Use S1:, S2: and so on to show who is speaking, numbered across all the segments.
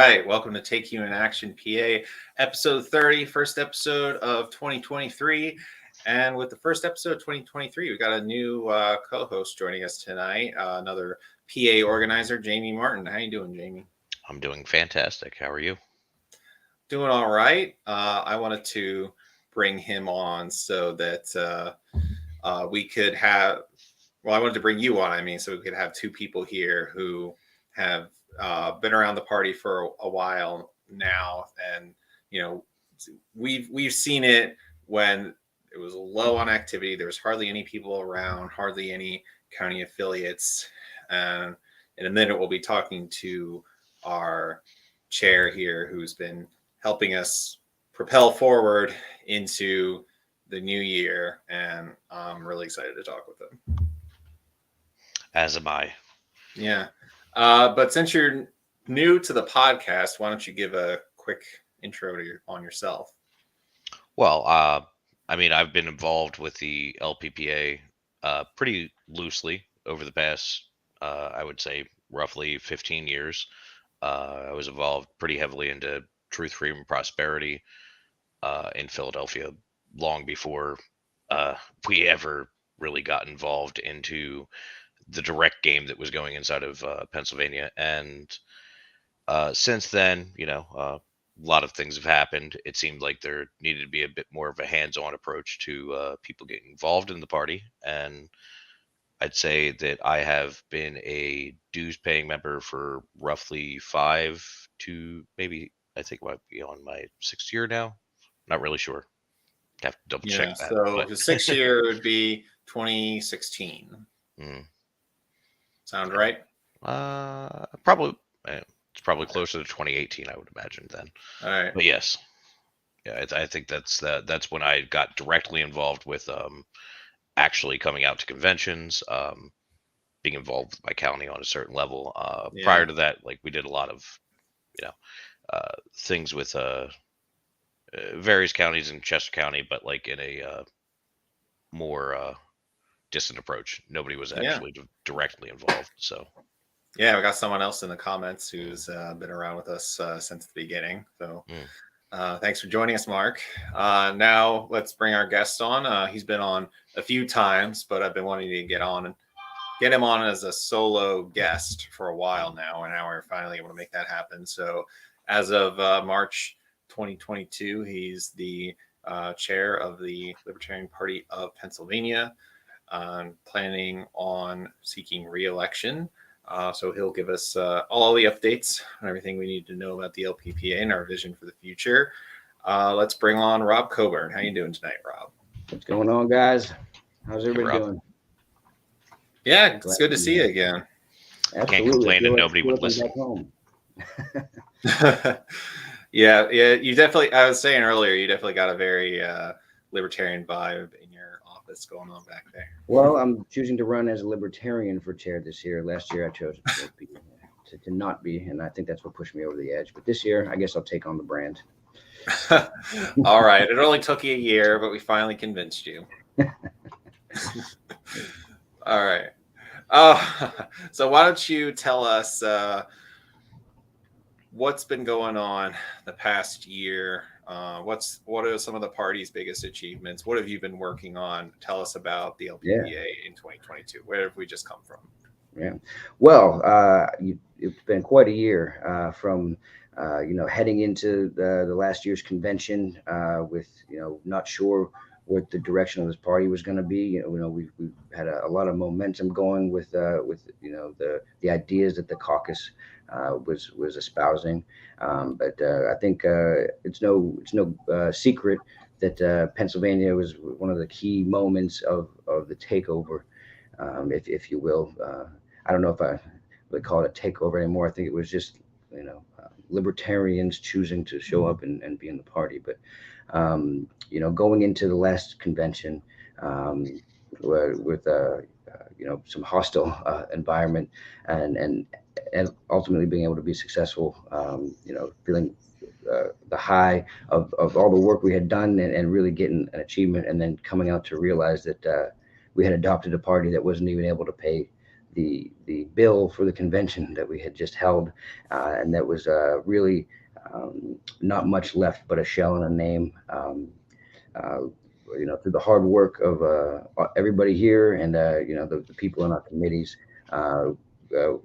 S1: right. Welcome to Take You in Action PA, episode 30, first episode of 2023. And with the first episode of 2023, we got a new co-host joining us tonight, another PA organizer, Jamie Martin. How you doing, Jamie?
S2: I'm doing fantastic. How are you?
S1: Doing all right. I wanted to bring him on so that we could have, I wanted to bring you on, so we could have two people here who have been around the party for a while now, and we've seen it when it was low on activity. There was hardly any people around, hardly any county affiliates. In a minute, we'll be talking to our chair here, who's been helping us propel forward into the new year, and I'm really excited to talk with him.
S2: As am I.
S1: Yeah. But since you're new to the podcast, why don't you give a quick intro on yourself?
S2: Well, I've been involved with the LPPA pretty loosely over the past, I would say, roughly 15 years. I was involved pretty heavily into Truth, Freedom, and Prosperity in Philadelphia long before we ever really got involved into the direct game that was going inside of Pennsylvania. And since then, a lot of things have happened. It seemed like there needed to be a bit more of a hands-on approach to people getting involved in the party. And I'd say that I have been a dues-paying member for roughly 5 to maybe, I think, might be on my 6th year now. Not really sure. Have to double check that.
S1: So the 6th year would be 2016. Sound right?
S2: Probably. It's probably closer to 2018, I would imagine then.
S1: All right.
S2: But yes, yeah, I think that's when I got directly involved with actually coming out to conventions, being involved with my county on a certain level. Prior to that, like, we did a lot of things with various counties in Chester County, but like in a more distant approach. Nobody was actually directly involved. So
S1: yeah, we got someone else in the comments who's been around with us since the beginning. So thanks for joining us, Mark. Now let's bring our guest on. He's been on a few times, but I've been wanting to get him on as a solo guest for a while now, and now we're finally able to make that happen. So as of March 2022, he's the chair of the Libertarian Party of Pennsylvania, planning on seeking re-election. So he'll give us all the updates on everything we need to know about the LPPA and our vision for the future. Let's bring on Rob Cowburn. How you doing tonight, Rob?
S3: What's going on, guys? How's everybody doing?
S1: Yeah, it's good to see you again.
S3: Absolutely.
S2: Can't complain and nobody would listen.
S1: Yeah, you definitely, I was saying earlier, you definitely got a very libertarian vibe in your office going on back there.
S3: Well, I'm choosing to run as a libertarian for chair this year. Last year I chose to not be, and I think that's what pushed me over the edge. But this year, I guess I'll take on the brand.
S1: All right. It only took you a year, but we finally convinced you. All right. So why don't you tell us what's been going on the past year? What are some of the party's biggest achievements? What have you been working on? Tell us about the LPPA in 2022. Where have we just come from?
S3: Yeah. Well, it's been quite a year from heading into the last year's convention with not sure what the direction of this party was going to be. We've had a lot of momentum going with the ideas that the caucus was espousing, but I think it's no secret that Pennsylvania was one of the key moments of the takeover, if you will. I don't know if I would call it a takeover anymore. I think it was just libertarians choosing to show up and be in the party. But going into the last convention with some hostile environment and ultimately being able to be successful, feeling the high of all the work we had done and really getting an achievement, and then coming out to realize that we had adopted a party that wasn't even able to pay the bill for the convention that we had just held, and that was really not much left but a shell and a name. Uh, through the hard work of everybody here and the people in our committees,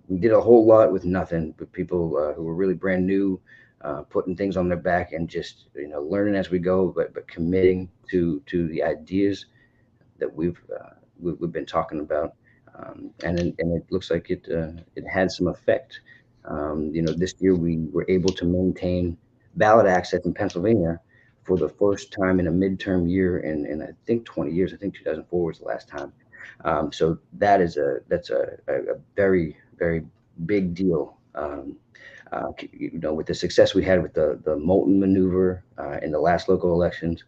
S3: we did a whole lot with nothing. But people who were really brand new, putting things on their back and just learning as we go, but committing to the ideas that we've been talking about, and it looks like it had some effect. This year we were able to maintain ballot access in Pennsylvania for the first time in a midterm year in I think 20 years. I think 2004 was the last time. So that's a very very big deal. With the success we had with the Moulton maneuver in the last local elections,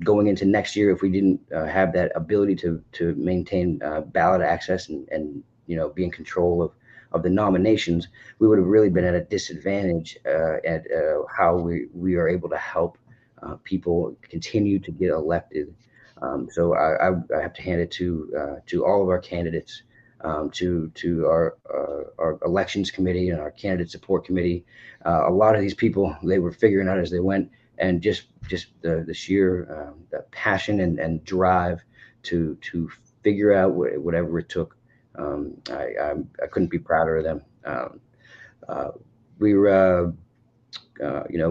S3: going into next year, if we didn't have that ability to maintain ballot access and be in control of the nominations, we would have really been at a disadvantage at how we are able to help people continue to get elected. So I have to hand it to all of our candidates, to our elections committee and our candidate support committee. A lot of these people, they were figuring out as they went, and just the sheer the passion and drive to figure out whatever it took. I couldn't be prouder of them. Uh, we were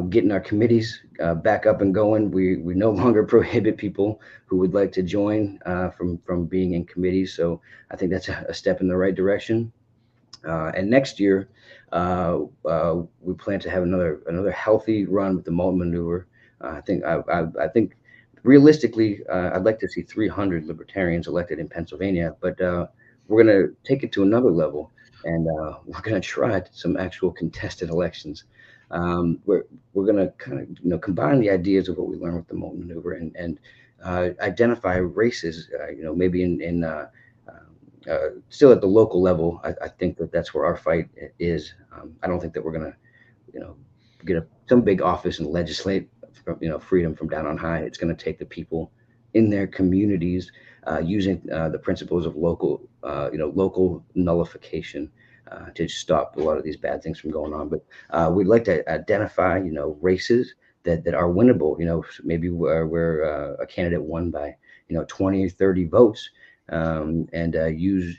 S3: getting our committees back up and going. We no longer prohibit people who would like to join from being in committees. So I think that's a step in the right direction. And next year, we plan to have another healthy run with the Moulton maneuver. I think realistically, I'd like to see 300 libertarians elected in Pennsylvania, but we're going to take it to another level, and we're going to try some actual contested elections. We're going to kind of combine the ideas of what we learned with the Moulton maneuver and identify races. Maybe in still at the local level. I think that's where our fight is. I don't think that we're going to, get some big office and legislate, freedom from down on high. It's going to take the people in their communities using the principles of local nullification to stop a lot of these bad things from going on. But we'd like to identify, races that are winnable. Maybe where a candidate won by 20 or 30 votes, and use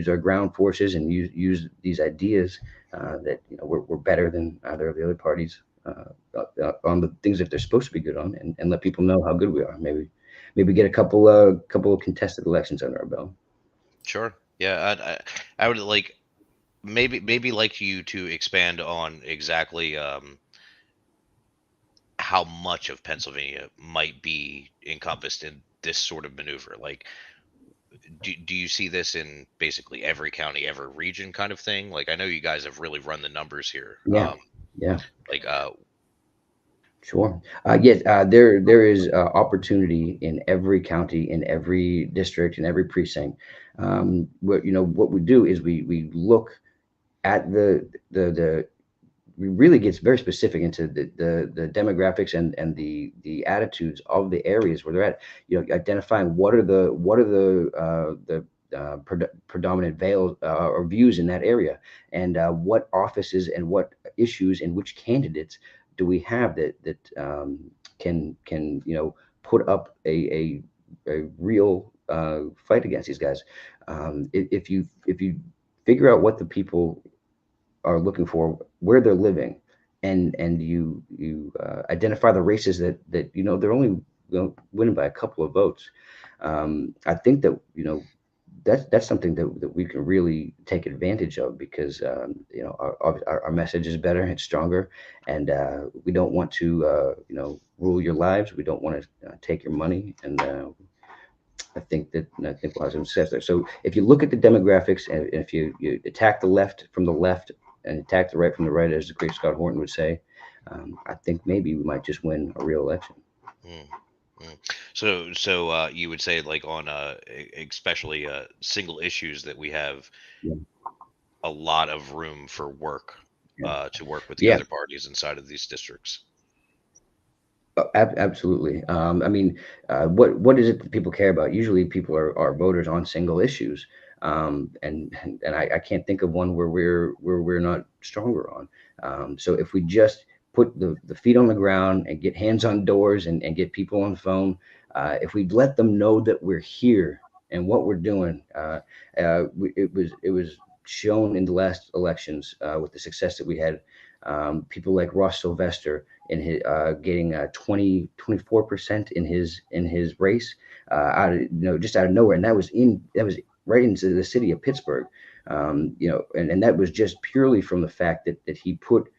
S3: our ground forces and use these ideas that we're better than either of the other parties on the things that they're supposed to be good on, and let people know how good we are. Maybe get a couple of contested elections under our belt.
S2: Sure. Yeah, I would like maybe like you to expand on exactly how much of Pennsylvania might be encompassed in this sort of maneuver. Like, do you see this in basically every county, every region kind of thing? Like, I know you guys have really run the numbers here.
S3: Yeah, yeah.
S2: Like,
S3: Sure. Yes, there is opportunity in every county, in every district, in every precinct. What we do is we look at the we really gets very specific into the demographics and the attitudes of the areas where they're at. Identifying what are the predominant veils or views in that area, and what offices and what issues and which candidates do we have that can put up a real fight against these guys. If you figure out what the people are looking for, where they're living, and you identify the races that they're only winning by a couple of votes. I think that that's something that we can really take advantage of, because our message is better, it's stronger, and we don't want to rule your lives. We don't want to take your money, and I think we'll have some success there. So if you look at the demographics, and if you attack the left from the left and attack the right from the right, as the great Scott Horton would say, I think maybe we might just win a real election.
S2: mm, mm. So you would say, like, on especially single issues, that we have
S3: Yeah.
S2: a lot of room for work to work with the
S3: Yeah.
S2: other parties inside of these districts.
S3: Absolutely. I mean, what is it that people care about? Usually, people are voters on single issues. And I can't think of one where we're not stronger on. So if we just put the feet on the ground and get hands on doors and get people on the phone, if we let them know that we're here and what we're doing, it was shown in the last elections with the success that we had. People like Ross Sylvester in his getting 24% in his race just out of nowhere, and that was right into the city of Pittsburgh. And that was just purely from the fact that he put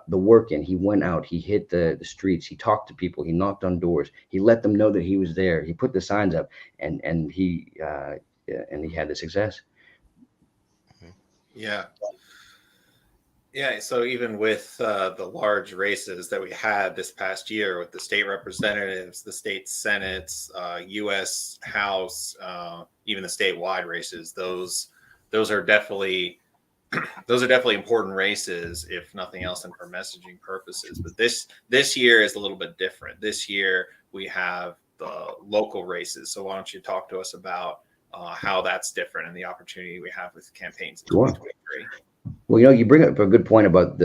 S3: the work in. He went out, he hit the streets, he talked to people, he knocked on doors, he let them know that he was there, he put the signs up, and he had the success.
S1: Yeah. Yeah, so even with the large races that we had this past year with the state representatives, the state senates, U.S. House, even the statewide races, those are definitely important races, if nothing else, and for messaging purposes. But this year is a little bit different. This year we have the local races. So why don't you talk to us about how that's different and the opportunity we have with campaigns in 2023?
S3: Well, you bring up a good point about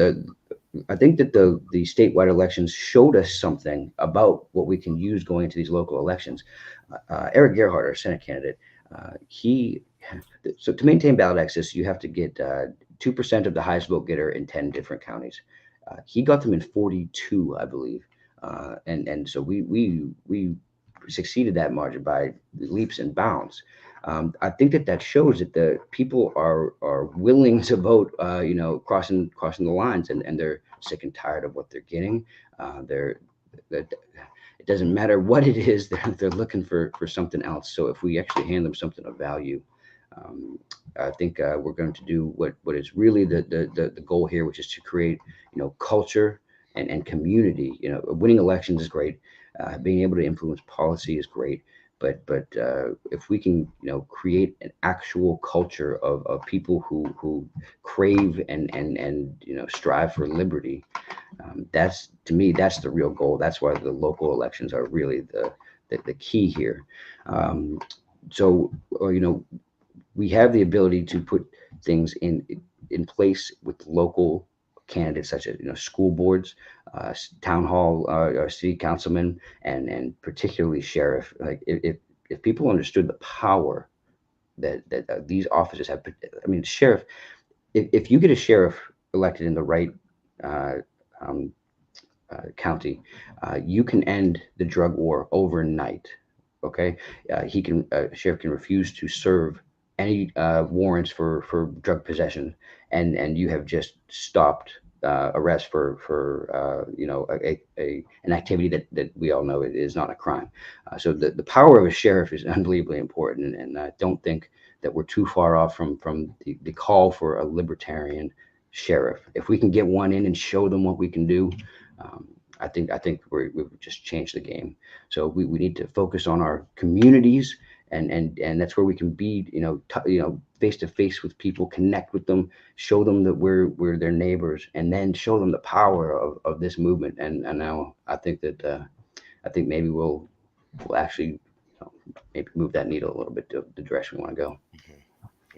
S3: I think that the statewide elections showed us something about what we can use going into these local elections. Eric Gerhardt, our Senate candidate, he so to maintain ballot access, you have to get 2% of the highest vote getter in 10 different counties. He got them in 42, I believe, and so we succeeded that margin by leaps and bounds. I think that shows that the people are willing to vote. Crossing the lines, and they're sick and tired of what they're getting. They're that it doesn't matter what it is. They're looking for something else. So if we actually hand them something of value, I think we're going to do what is really the goal here, which is to create culture and community. Winning elections is great. Being able to influence policy is great. But if we can create an actual culture of people who crave and strive for liberty, that's, to me, that's the real goal. That's why the local elections are really the key here. So we have the ability to put things in place with local candidates, such as school boards, town hall, city councilmen, and particularly sheriff. Like if people understood the power that these offices have. I mean, sheriff. If you get a sheriff elected in the right uh, um, county, you can end the drug war overnight. Okay, sheriff can refuse to serve any warrants for drug possession, and you have just stopped arrest for an activity that we all know is not a crime. So the power of a sheriff is unbelievably important, and I don't think that we're too far off from the call for a libertarian sheriff. If we can get one in and show them what we can do, um, I think we've just changed the game. So we need to focus on our communities, and that's where we can be, face to face with people, connect with them, show them that we're their neighbors, and then show them the power of this movement. And now I think maybe we'll actually maybe move that needle a little bit to the direction we want to go.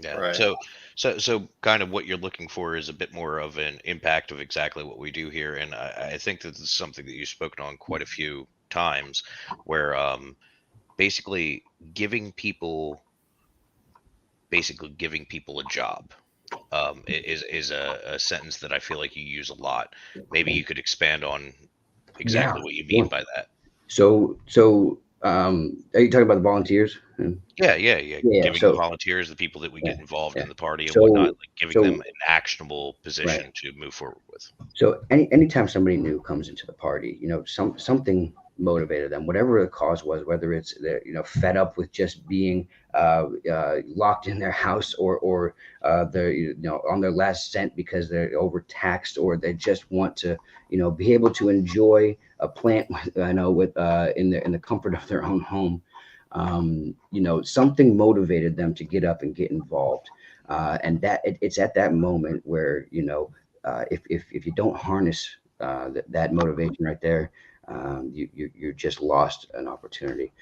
S2: Yeah.
S1: Right.
S2: So kind of what you're looking for is a bit more of an impact of exactly what we do here, and I think that this is something that you've spoken on quite a few times, where basically giving people giving people a job is a sentence that I feel like you use a lot. Maybe you could expand on
S3: Yeah.
S2: exactly what you mean by that.
S3: So are you talking about the volunteers?
S2: Yeah.
S3: Yeah.
S2: Giving the
S3: So
S2: volunteers, the people that we
S3: yeah,
S2: get involved
S3: yeah.
S2: in the party and whatnot,
S3: So
S2: like giving them
S3: so
S2: an actionable
S3: right.
S2: position to move forward with.
S3: So anytime somebody new comes into the party, something motivated them, whatever the cause was, whether it's they're fed up with just being locked in their house, or they're on their last cent because they're overtaxed, or they just want to be able to enjoy a plant with in the comfort of their own home. Something motivated them to get up and get involved, and it's at that moment where if you don't harness that motivation right there, you're just lost an opportunity.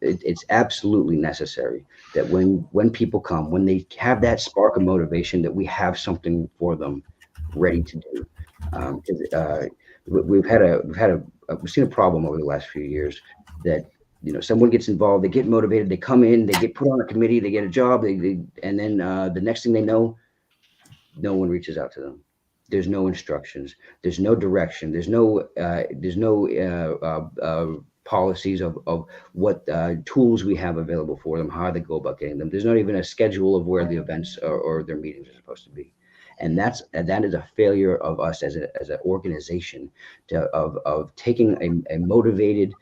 S3: It's absolutely necessary that when people come, when they have that spark of motivation, that we have something for them ready to do. 'Cause, we've seen a problem over the last few years that someone gets involved, they get motivated, they come in, they get put on a committee, they get a job, and then the next thing they know, no one reaches out to them. There's no instructions. There's no direction. There's no policies of what tools we have available for them, how they go about getting them. There's not even a schedule of where the events or their meetings are supposed to be. And that is a failure of us as an organization of taking a motivated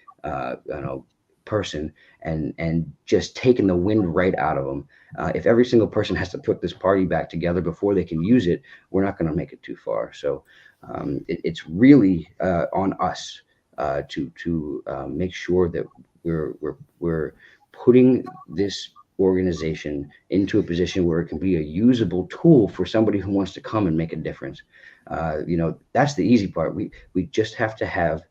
S3: person and just taking the wind right out of them. If every single person has to put this party back together before they can use it, we're not going to make it too far. So it's really on us to make sure that we're putting this organization into a position where it can be a usable tool for somebody who wants to come and make a difference. That's the easy part. We just have to have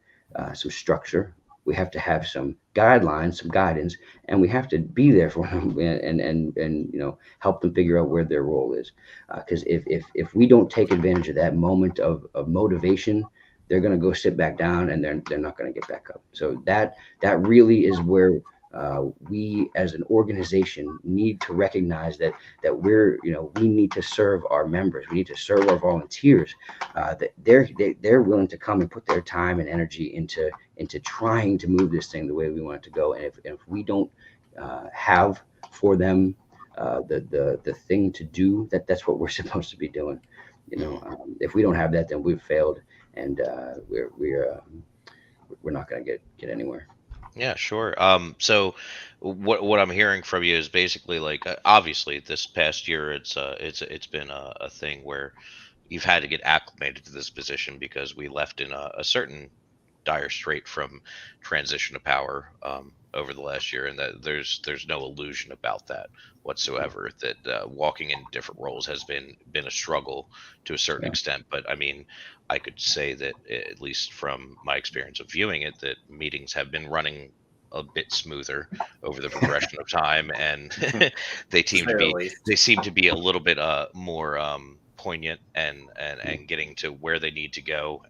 S3: some structure. We have to have some guidelines, some guidance, and we have to be there for them and help them figure out where their role is. Because if we don't take advantage of that moment of motivation, they're going to go sit back down and they're not going to get back up. So that really is where we as an organization need to recognize that we need to serve our members, we need to serve our volunteers, that they're willing to come and put their time and energy into trying to move this thing the way we want it to go. And if we don't have for them the thing to do, that's what we're supposed to be doing. If we don't have that, then we've failed, and we're not going to get anywhere.
S2: Yeah, sure. So what I'm hearing from you is basically like, obviously this past year it's been a thing where you've had to get acclimated to this position because we left in a certain dire strait from transition of power over the last year, and that there's no illusion about that whatsoever. That walking in different roles has been a struggle to a certain
S3: Yeah.
S2: extent. But I mean, I could say that, at least from my experience of viewing it, that meetings have been running a bit smoother over the progression of time, and they
S1: To
S2: seem
S1: say
S2: to
S1: the
S2: be
S1: least.
S2: they seem to be a little bit more poignant and getting to where they need to go.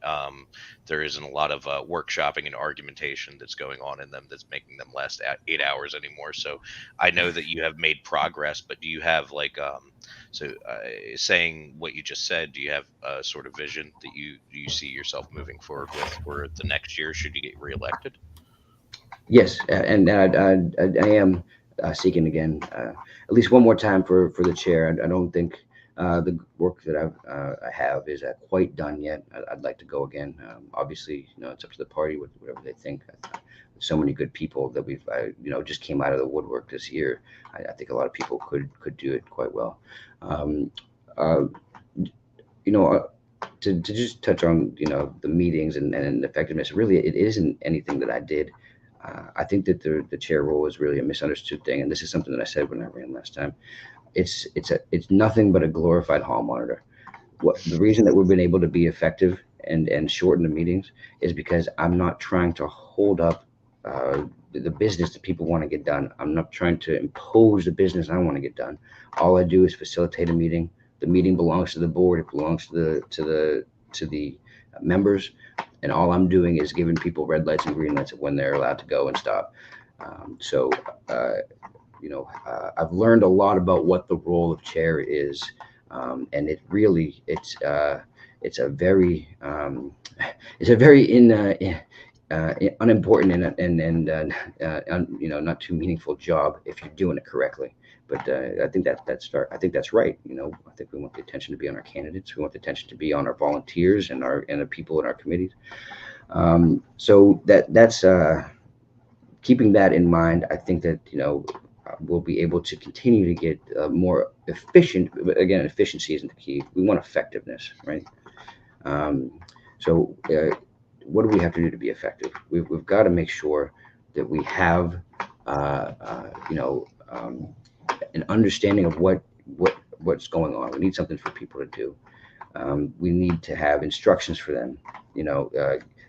S2: There isn't a lot of workshopping and argumentation that's going on in them that's making them last 8 hours anymore. So I know that you have made progress, but do you have like saying what you just said, do you have a sort of vision that you see yourself moving forward with for the next year should you get reelected?
S3: Yes, and I am seeking again, at least one more time for the chair. I don't think the work that I have is quite done yet. I'd like to go again. Obviously, it's up to the party whatever they think. So many good people that we've just came out of the woodwork this year. I think a lot of people could do it quite well. Um, uh, you know. To just touch on the meetings and effectiveness, really it isn't anything that I did. I think that the chair role is really a misunderstood thing, and this is something that I said when I ran last time. It's nothing but a glorified hall monitor. What the reason that we've been able to be effective and shorten the meetings is because I'm not trying to hold up the business that people want to get done. I'm not trying to impose the business I want to get done. All I do is facilitate a meeting. The meeting belongs to the board. It belongs to the members, and all I'm doing is giving people red lights and green lights of when they're allowed to go and stop. So I've learned a lot about what the role of chair is, and it's a very unimportant and not too meaningful job if you're doing it correctly. But I think that's right. I think we want the attention to be on our candidates. We want the attention to be on our volunteers and the people in our committees. So that's keeping that in mind. I think that we'll be able to continue to get more efficient. But again, efficiency isn't the key. We want effectiveness, right? Um, so what do we have to do to be effective? We've got to make sure that we have an understanding of what's going on. We need something for people to do. We need to have instructions for them.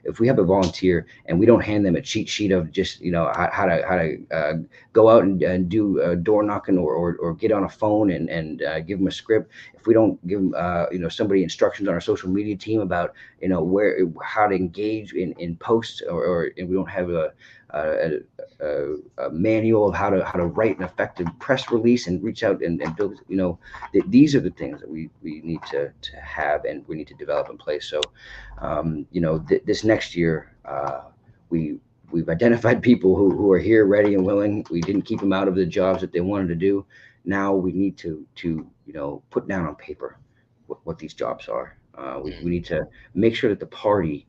S3: if we have a volunteer and we don't hand them a cheat sheet of just, you know, how to go out and do door knocking or get on a phone and give them a script, if we don't give them, you know, somebody instructions on our social media team about, you know, how to engage in posts, or and we don't have a, a manual of how to write an effective press release and reach out and build, you know, these are the things that we need to have, and we need to develop in place. So, you know, this next year, we've identified people who are here, ready and willing. We didn't keep them out of the jobs that they wanted to do. Now we need to you know, put down on paper what these jobs are. We need to make sure that the party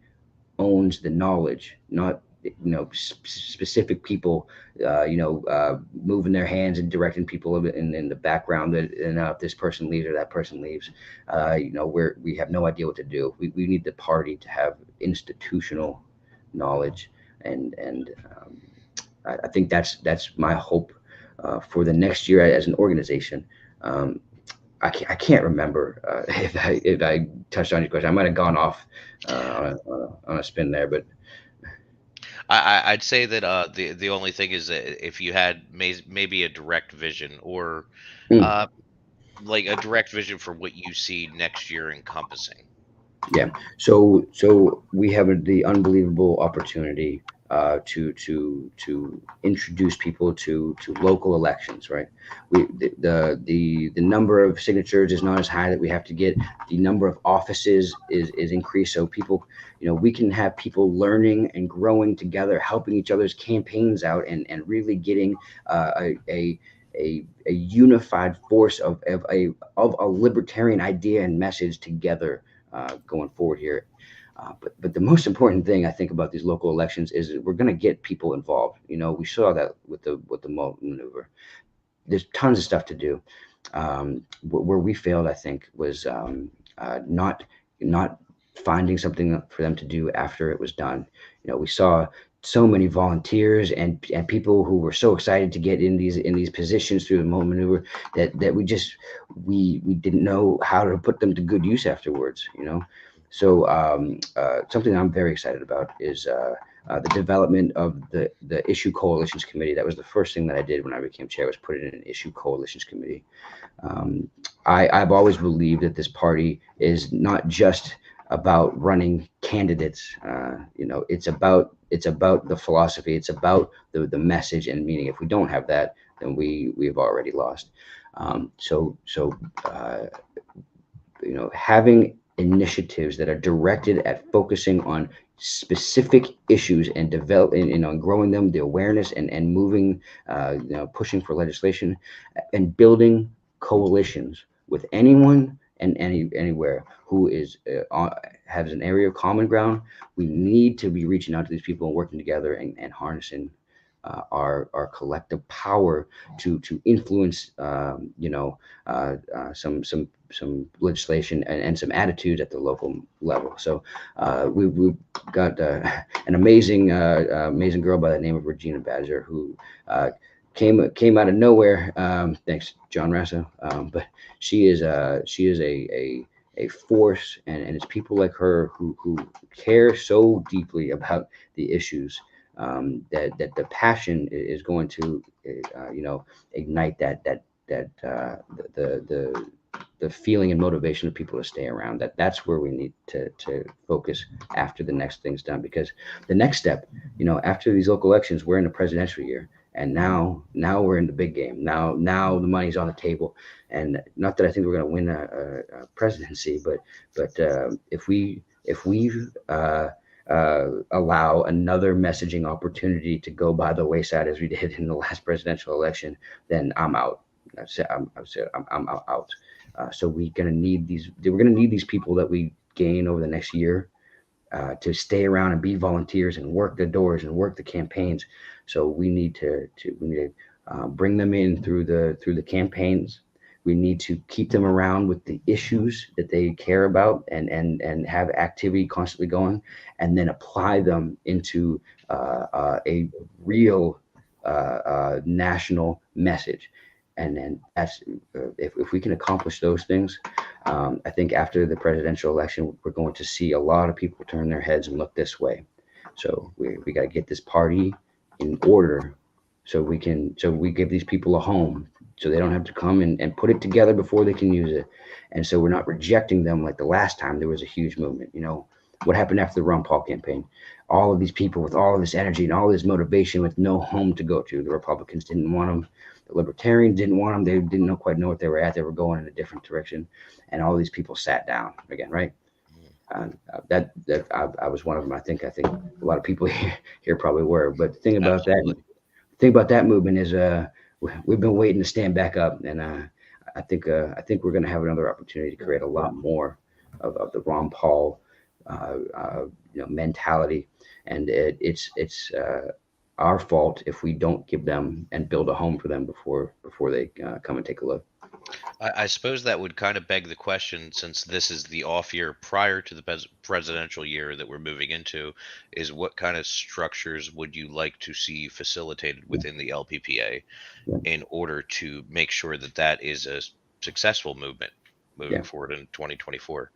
S3: owns the knowledge, not, you know, specific people, you know, moving their hands and directing people in the background, that, and if this person leaves or that person leaves, you know, we have no idea what to do. We need the party to have institutional knowledge, and I think that's my hope for the next year as an organization. I can't remember if I touched on your question. I might have gone off on a spin there, but
S2: I'd say that the only thing is that if you had maybe a direct vision, or
S3: mm,
S2: uh, like a direct vision for what you see next year encompassing.
S3: yeah. So we have the unbelievable opportunity to introduce people to local elections, right? The number of signatures is not as high that we have to get. The number of offices is increased, so people, you know, we can have people learning and growing together, helping each other's campaigns out, and really getting a unified force of a libertarian idea and message together, going forward here. But the most important thing I think about these local elections is that we're going to get people involved. You know, we saw that with the Mull maneuver. There's tons of stuff to do. Where we failed, I think, was not finding something for them to do after it was done. You know, we saw so many volunteers and people who were so excited to get in these positions through the Mull maneuver that we didn't know how to put them to good use afterwards. You know, so something I'm very excited about is the development of the issue coalitions committee. That was the first thing that I did when I became chair, was put it in an issue coalitions committee. Um, I've always believed that this party is not just about running candidates. You know, it's about the philosophy. It's about the message and meaning. If we don't have that, then we've already lost. You know, having initiatives that are directed at focusing on specific issues and developing, you know, and growing them, the awareness, and moving, you know, pushing for legislation and building coalitions with anyone and anywhere who is has an area of common ground. We need to be reaching out to these people and working together and harnessing our collective power to influence, you know, some legislation and some attitudes at the local level. So we've got an amazing girl by the name of Regina Badger, who came out of nowhere. Thanks, John Rassa. But she is a force, and it's people like her who care so deeply about the issues, that the passion is going to, you know, ignite the feeling and motivation of people to stay around. That's where we need to focus after the next thing's done, because the next step, you know, after these local elections, we're in a presidential year, and now we're in the big game. Now the money's on the table, and not that I think we're going to win a presidency, but if we allow another messaging opportunity to go by the wayside as we did in the last presidential election, then I'm out. I'm out. So we're going to need these people that we gain over the next year to stay around and be volunteers and work the doors and work the campaigns. So we need to bring them in through the campaigns. We need to keep them around with the issues that they care about, and have activity constantly going, and then apply them into a real national message. And then that's if we can accomplish those things, I think after the presidential election, we're going to see a lot of people turn their heads and look this way. So we got to get this party in order, so we give these people a home, so they don't have to come and put it together before they can use it, and so we're not rejecting them like the last time there was a huge movement. What happened after the Ron Paul campaign? All of these people with all of this energy and all this motivation with no home to go to. The Republicans didn't want them. The Libertarians didn't want them. They didn't quite know what they were at. They were going in a different direction, and all these people sat down again, right? I was one of them. I think a lot of people here probably were. But the thing about that movement is we've been waiting to stand back up, and I think we're going to have another opportunity to create a lot more of the Ron Paul mentality, and it's our fault if we don't give them and build a home for them before they come and take a look.
S2: I suppose that would kind of beg the question, since this is the off year prior to the presidential year that we're moving into, is what kind of structures would you like to see facilitated within the LPPA in order to make sure that that is a successful movement moving forward in 2024?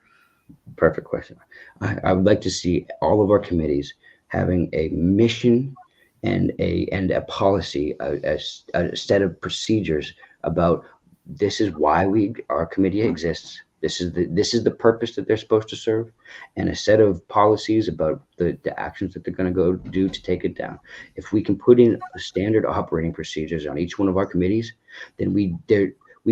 S3: Perfect question. I would like to see all of our committees having a mission and a policy, a set of procedures about this is why our committee exists. This is the purpose that they're supposed to serve, and a set of policies about the actions that they're going to go do to take it down. If we can put in standard operating procedures on each one of our committees, then we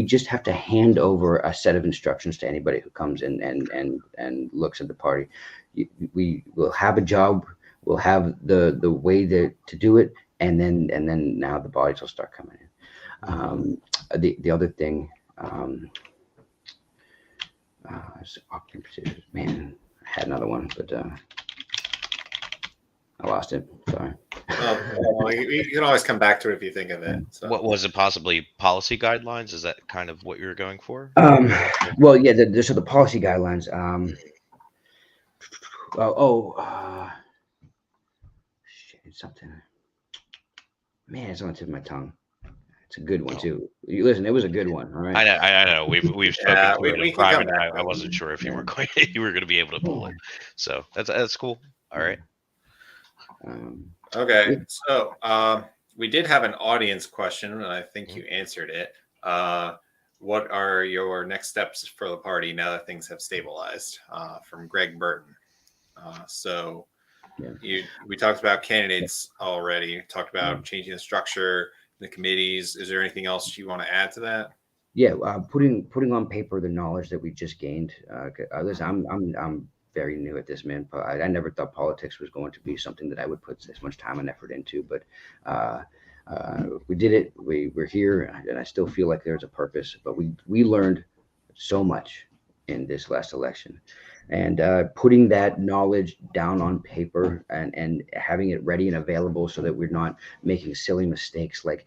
S3: just have to hand over a set of instructions to anybody who comes in and looks at the party. We will have a job. We'll have the way to do it, and then now the bodies will start coming in. The other thing, man, I had another one, but I lost it. Sorry.
S1: Well, you can always come back to it if you think of it. So.
S2: What was it? Possibly policy guidelines? Is that kind of what you're going for?
S3: Well, yeah. So the policy guidelines. Shit, it's something. Man, it's on the tip of my tongue. It's a good one too. You listen, it was a good one. All right.
S2: I know. We've spoken to it in private. I wasn't sure if you were going to be able to pull it. So that's cool. All right.
S1: Okay. So we did have an audience question, and I think you answered it. What are your next steps for the party now that things have stabilized? From Greg Burton. We talked about candidates already. Talked about changing the structure, the committees. Is there anything else you want to add to that?
S3: Yeah, putting on paper the knowledge that we just gained. Listen, I'm very new at this, man. I never thought politics was going to be something that I would put this much time and effort into, but we did it. We're here, and I still feel like there's a purpose. But we learned so much in this last election, and putting that knowledge down on paper and having it ready and available so that we're not making silly mistakes like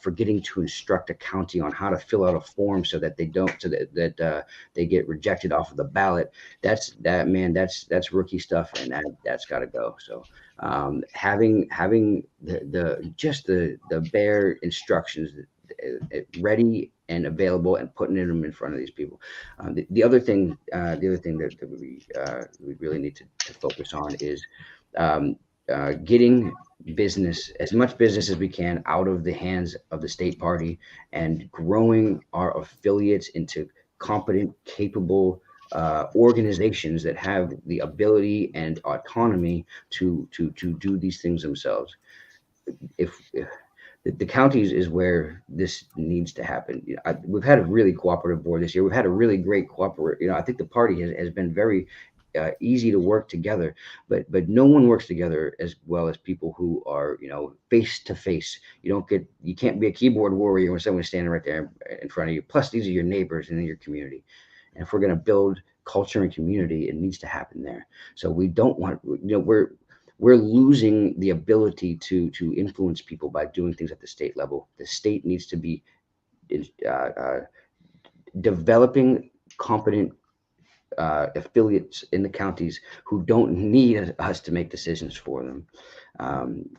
S3: forgetting to instruct a county on how to fill out a form so that they get rejected off of the ballot. That's rookie stuff, and that's got to go. So having the bare instructions ready and available and putting them in front of these people. The other thing that we really need to focus on is getting as much business as we can out of the hands of the state party and growing our affiliates into competent, capable organizations that have the ability and autonomy to do these things themselves. If the counties is where this needs to happen. We've had a really cooperative board this year. We've had a really great I think the party has been very easy to work together, but no one works together as well as people who are face to face. You can't be a keyboard warrior when someone's standing right there in front of you. Plus, these are your neighbors and in your community. And if we're going to build culture and community, it needs to happen there. So we don't want we're losing the ability to influence people by doing things at the state level. The state needs to be developing competent affiliates in the counties who don't need us to make decisions for them.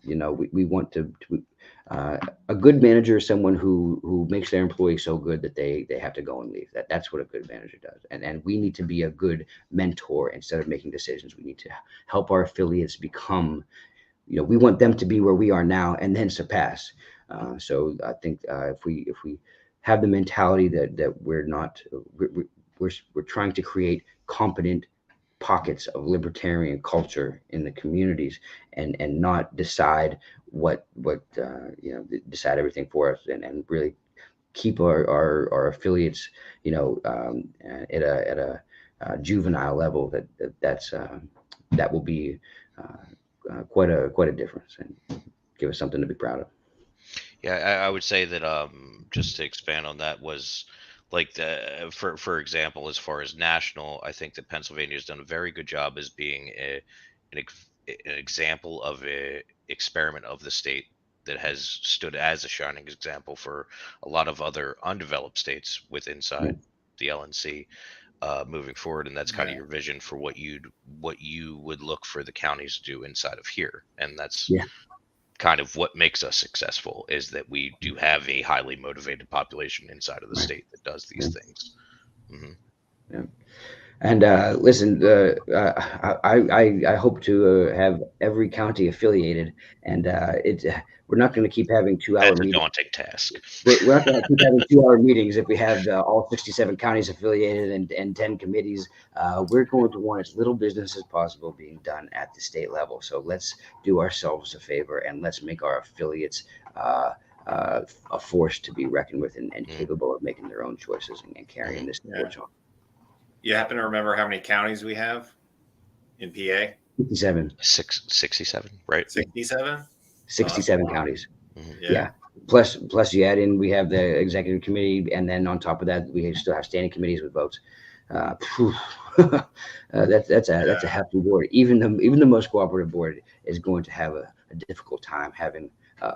S3: We want a good manager is someone who makes their employees so good that they have to go and leave. That's what a good manager does. And we need to be a good mentor. Instead of making decisions, we need to help our affiliates become, we want them to be where we are now and then surpass. So I think if we have the mentality that we're not we're trying to create competent pockets of libertarian culture in the communities, and not decide what decide everything for us, and really keep our affiliates at a juvenile level, that will be quite a difference, and give us something to be proud of.
S2: Yeah, I would say that just to expand on that was like for example, as far as national, I think that Pennsylvania has done a very good job as being an example of a experiment of the state that has stood as a shining example for a lot of other undeveloped states with inside the LNC moving forward, and that's kind of
S1: Yeah.
S2: your vision for what you would look for the counties to do inside of here, and that's
S3: Yeah.
S2: kind of what makes us successful is that we do have a highly motivated population inside of the
S3: Right.
S2: state that does
S3: Yeah.
S2: these things. Hmm.
S3: Yeah. And listen, I hope to have every county affiliated, and we're not going to keep having 2 hour
S2: That's a
S3: meetings.
S2: daunting task.
S3: We're not going to keep having 2 hour meetings if we have all 67 counties affiliated and 10 committees. We're going to want as little business as possible being done at the state level. So let's do ourselves a favor, and let's make our affiliates a force to be reckoned with, and
S2: Mm,
S3: capable of making their own choices, and carrying
S2: mhm.
S3: this
S1: Yeah.
S3: torch on.
S1: You happen to remember how many counties we have in PA?
S3: 67.
S2: 67, right?
S1: 67?
S3: 67 counties.
S2: Hmm.
S3: Yeah.
S1: Yeah.
S3: Plus you add in, we have the executive committee, and then on top of that, we still have standing committees with votes. Phew. That's a hefty board. Even the most cooperative board is going to have a difficult time having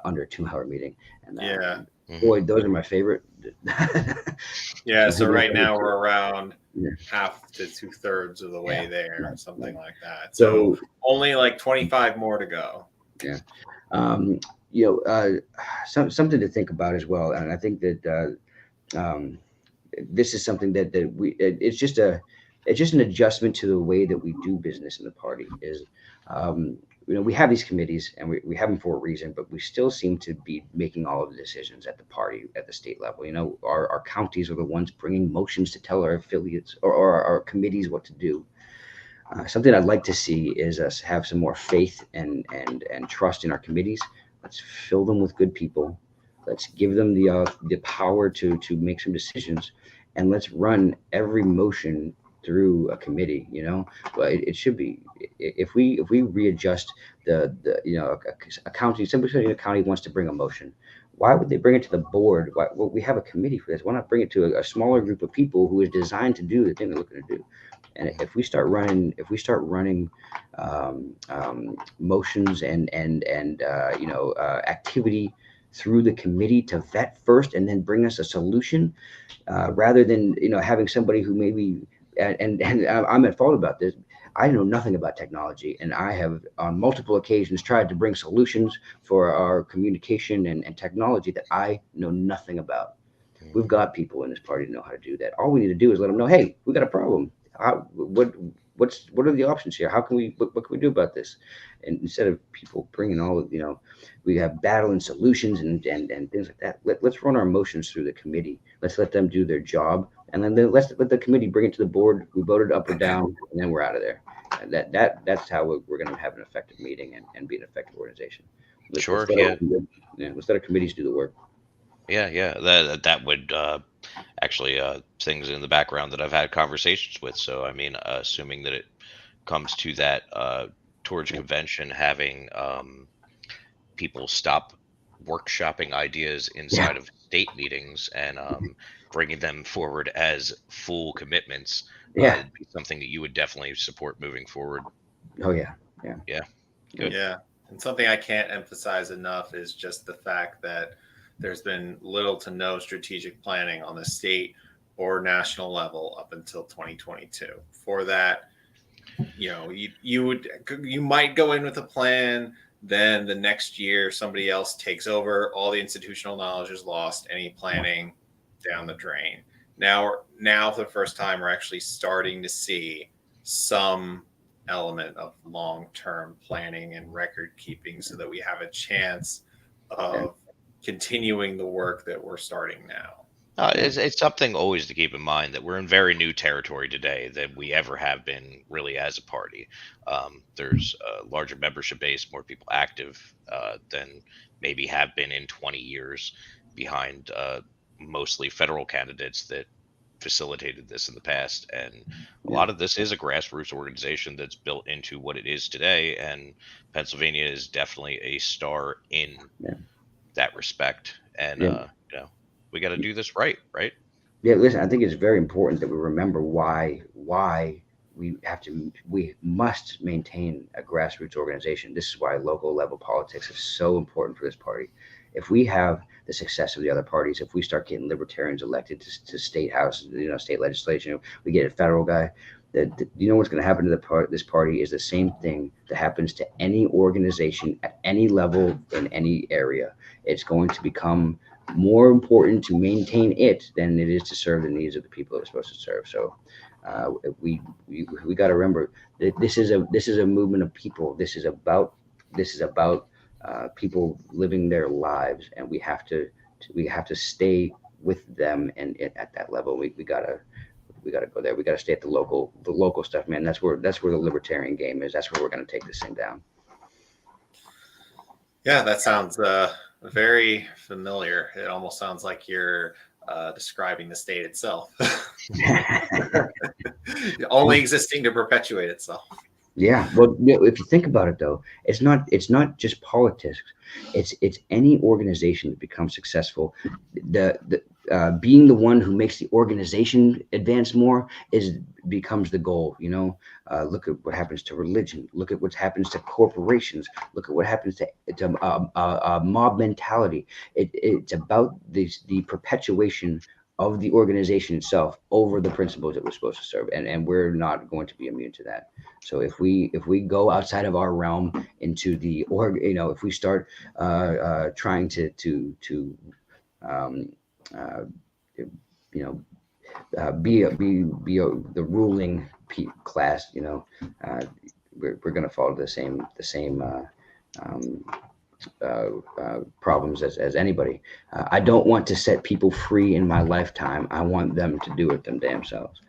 S3: under a 2 hour meeting. And
S1: Yeah.
S2: Hmm.
S3: boy, those are my favorite.
S1: Yeah. So right
S3: Yeah.
S1: now we're around half to 2/3 of the way there,
S3: Right,
S1: something
S3: right.
S1: like that. So
S3: So
S1: only like 25 more to go.
S3: yeah. Um, something to think about as well. And I think that this is something that it's just an adjustment to the way that we do business in the party. Is we have these committees, and we have them for a reason, but we still seem to be making all of the decisions at the party at the state level. Our counties are the ones bringing motions to tell our affiliates, or our committees what to do. Something I'd like to see is us have some more faith and trust in our committees. Let's fill them with good people. Let's give them the power to make some decisions, and let's run every motion through a committee. But it should be, if we readjust the a county, somebody in a county wants to bring a motion. Why would they bring it to the board? Well, we have a committee for this. Why not bring it to a smaller group of people who is designed to do the thing they're looking to do? And if we start running motions and activity through the committee to vet first, and then bring us a solution, rather than having somebody who maybe, and I'm at fault about this. I know nothing about technology, and I have on multiple occasions tried to bring solutions for our communication and technology that I know nothing about. We've got people in this party to know how to do that. All we need to do is let them know, hey, we got a problem. What are the options here? What can we do about this? And instead of people bringing all of, we have battling solutions and things like that. Let's run our motions through the committee. Let's let them do their job, and then let's let the committee bring it to the board. We voted up or down, and then we're out of there. And that's how we're going to have an effective meeting, and be an effective organization.
S2: Sure. Yeah.
S3: Let's let our committees do the work.
S2: Yeah. Yeah. That would actually things in the background that I've had conversations with. So I mean, assuming that it comes to that towards
S3: Yeah.
S2: convention, having people stop workshopping ideas
S3: Yeah.
S2: inside of state meetings and bringing them forward as full commitments,
S3: Yeah.
S2: it'd be something that you would definitely support moving forward.
S3: Oh yeah. Yeah.
S2: Yeah, good.
S1: Yeah. And something I can't emphasize enough is just the fact that there's been little to no strategic planning on the state or national level up until 2022. For that, you might go in with a plan. Then the next year, somebody else takes over. All the institutional knowledge is lost. Any planning down the drain. Now for the first time, we're actually starting to see some element of long-term planning and record keeping, so that we have a chance of continuing the work that we're starting now.
S2: It's something always to keep in mind that we're in very new territory today than we ever have been really as a party. There's a larger membership base, more people active than maybe have been in 20 years behind mostly federal candidates that facilitated this in the past. And a
S3: Yeah.
S2: lot of this is a grassroots organization that's built into what it is today. And Pennsylvania is definitely a star in
S3: Yeah.
S2: that respect. And,
S3: Yeah.
S2: we got to do this right, right?
S3: Yeah, listen, I think it's very important that we remember why we must maintain a grassroots organization. This is why local level politics is so important for this party. If we have the success of the other parties, if we start getting libertarians elected to state house, state legislation, we get a federal guy, that you know what's going to happen to this party is the same thing that happens to any organization at any level in any area. It's going to become more important to maintain it than it is to serve the needs of the people it was supposed to serve. So we got to remember that this is a movement of people. This is about people living their lives, and we have to stay with them, and at that level we gotta go there. We gotta stay at the local stuff, man. That's where the libertarian game is. That's where we're gonna take this thing down.
S1: Yeah, that sounds very familiar. It almost sounds like you're describing the state itself, only existing to perpetuate itself.
S3: Yeah, well, if you think about it, though, it's not just politics. It's any organization that becomes successful. The being the one who makes the organization advance more becomes the goal. Look at what happens to religion. Look at what happens to corporations. Look at what happens to mob mentality. It's about the perpetuation of the organization itself over the principles that we're supposed to serve, and we're not going to be immune to that. So if we go outside of our realm into the if we start trying to um, uh, the ruling class, we're going to follow the same um, problems as anybody. I don't want to set people free in my lifetime. I want them to do it them damn selves.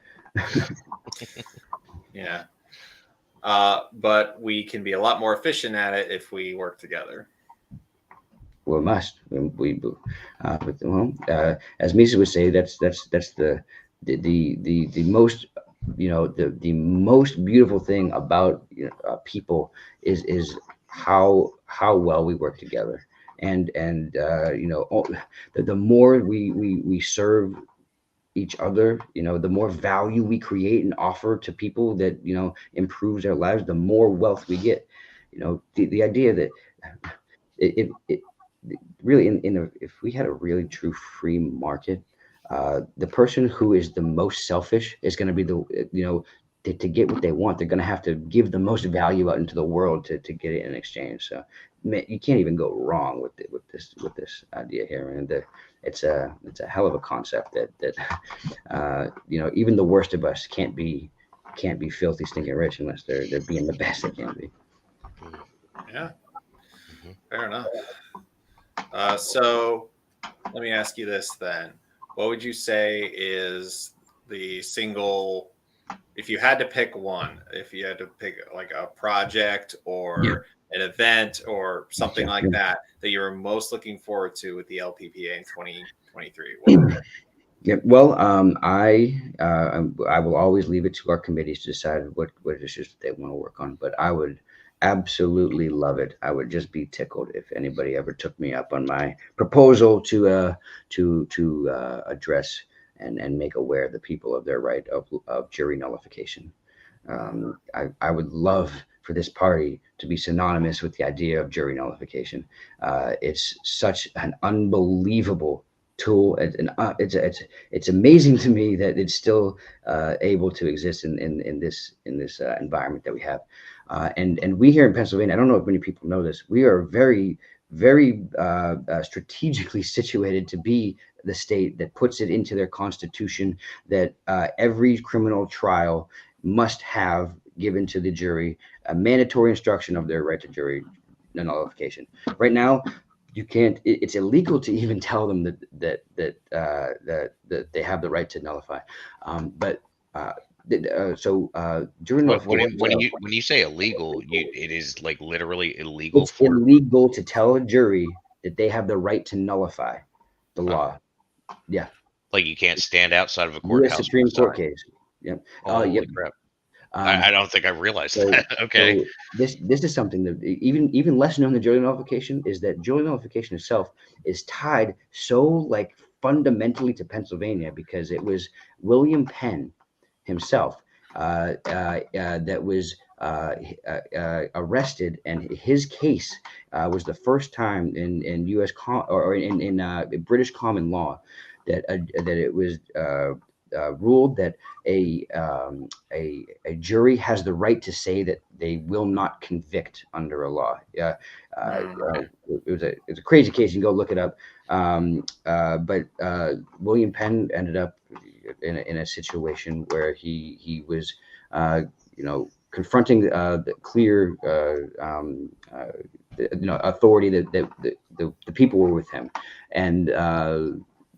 S1: Yeah. But we can be a lot more efficient at it if we work together.
S3: We must. As Mises would say, that's the most the most beautiful thing about people is how well we work together, and the more we serve each other, the more value we create and offer to people that improves their lives, the more wealth we get. The idea that it really if we had a really true free market, the person who is the most selfish is going to be to get what they want. They're going to have to give the most value out into the world to get it in exchange. So man, you can't even go wrong with this idea here, and it's a hell of a concept that even the worst of us can't be filthy stinking rich unless they're being the best they can be.
S1: Yeah, fair enough. So let me ask you this then. What would you say is the single, if you had to pick one, if you had to pick like a project or an event or something like that you're most looking forward to with the LPPA in 2023?
S3: Yeah, well, I will always leave it to our committees to decide what issues they want to work on. But I would absolutely love it. I would just be tickled if anybody ever took me up on my proposal to address and make aware the people of their right of jury nullification. I would love for this party to be synonymous with the idea of jury nullification. It's such an unbelievable tool. It's amazing to me that it's still able to exist in this environment that we have. And we here in Pennsylvania, I don't know if many people know this, we are very strategically situated to be the state that puts it into their constitution that every criminal trial must have given to the jury a mandatory instruction of their right to jury nullification. Right now, you can't. It's illegal to even tell them that they have the right to nullify. But jury nullification.
S2: When you say illegal, it is like literally illegal
S3: It's
S2: for
S3: illegal to tell a jury that they have the right to nullify the law. Yeah.
S2: Like you can't stand outside of a
S3: U.S.
S2: courthouse.
S3: Supreme Court case. Yep.
S2: Holy crap. I don't think I realized that. Okay.
S3: So this is something that even less known than jury nullification is that jury nullification itself is tied so like fundamentally to Pennsylvania because it was William Penn himself that was arrested, and his case was the first time in U.S. or in British common law that it was ruled that a jury has the right to say that they will not convict under a law. It's a crazy case. You can go look it up. But William Penn ended up in a situation where he was confronting the clear authority that the people were with him, and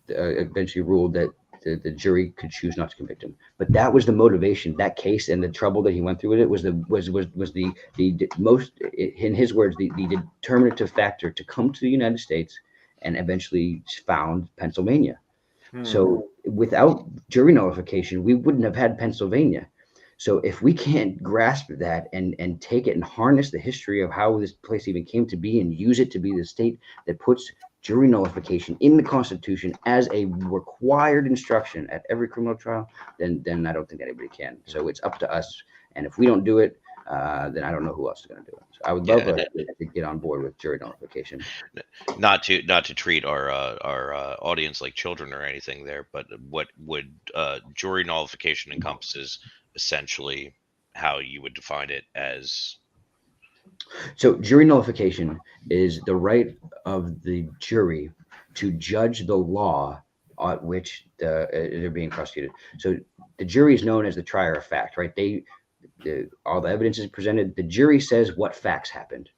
S3: eventually ruled that the jury could choose not to convict him. But that was the motivation. That case and the trouble that he went through with it was the most, in his words, the determinative factor to come to the United States and eventually found Pennsylvania. So without jury nullification, we wouldn't have had Pennsylvania. So if we can't grasp that and take it and harness the history of how this place even came to be and use it to be the state that puts jury nullification in the Constitution as a required instruction at every criminal trial, then I don't think anybody can. So it's up to us. And if we don't do it, then I don't know who else is going to do it. So I would love to get on board with jury nullification.
S2: Not to treat our audience like children or anything there, but what would jury nullification encompasses essentially how you would define it as?
S3: So jury nullification is the right of the jury to judge the law on which they're being prosecuted. So the jury is known as the trier of fact, right? All the evidence is presented. The jury says what facts happened.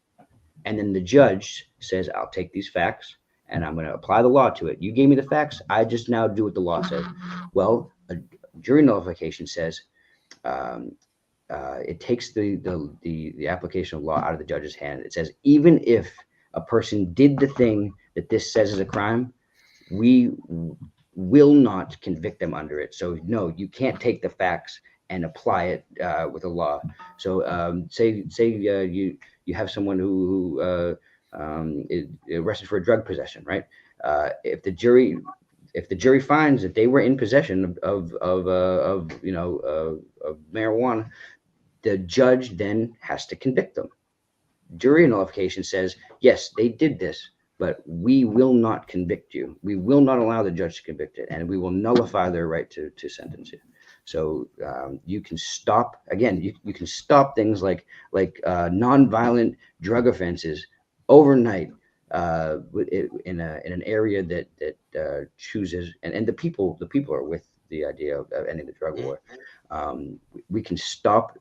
S3: And then the judge says, I'll take these facts and I'm going to apply the law to it. You gave me the facts. I just now do what the law says. Well, a jury nullification says, it takes the application of law out of the judge's hand. It says, even if a person did the thing that this says is a crime, we will not convict them under it. So no, you can't take the facts and apply it with a law. So say you have someone who is arrested for a drug possession, right? If the jury finds that they were in possession of marijuana, the judge then has to convict them. Jury nullification says, yes, they did this, but we will not convict you. We will not allow the judge to convict it, and we will nullify their right to sentence you. So you can stop, again, you can stop things like nonviolent drug offenses overnight in an area that chooses, and the people are with the idea of ending the drug war. We can stop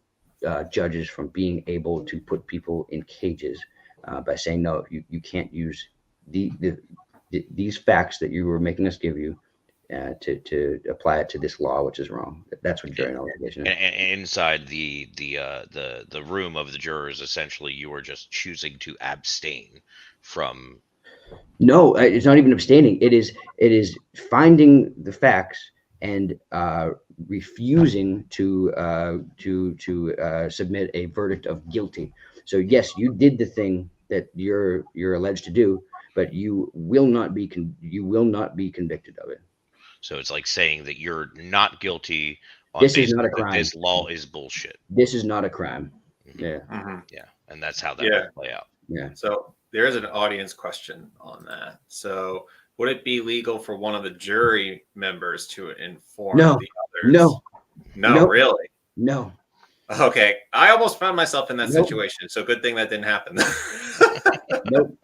S3: judges from being able to put people in cages by saying, no, you can't use these facts that you were making us give you to apply it to this law, which is wrong. That's what jury nullification is.
S2: And inside the room of the jurors, essentially, you are just choosing to abstain from.
S3: No, it's not even abstaining. It is finding the facts and refusing to submit a verdict of guilty. So yes, you did the thing that you're alleged to do, but you will not be convicted of it.
S2: So it's like saying that you're not guilty.
S3: This is not a crime.
S2: This law is bullshit.
S3: This is not a crime. Yeah.
S1: Mm-hmm.
S2: Yeah, and that's how that would play out.
S3: Yeah.
S1: So there is an audience question on that. So would it be legal for one of the jury members to inform
S3: No,
S1: the others? No,
S3: nope,
S1: really?
S3: no,
S1: Okay, I almost found myself in that
S3: nope,
S1: situation, so good thing that didn't happen.
S3: nope.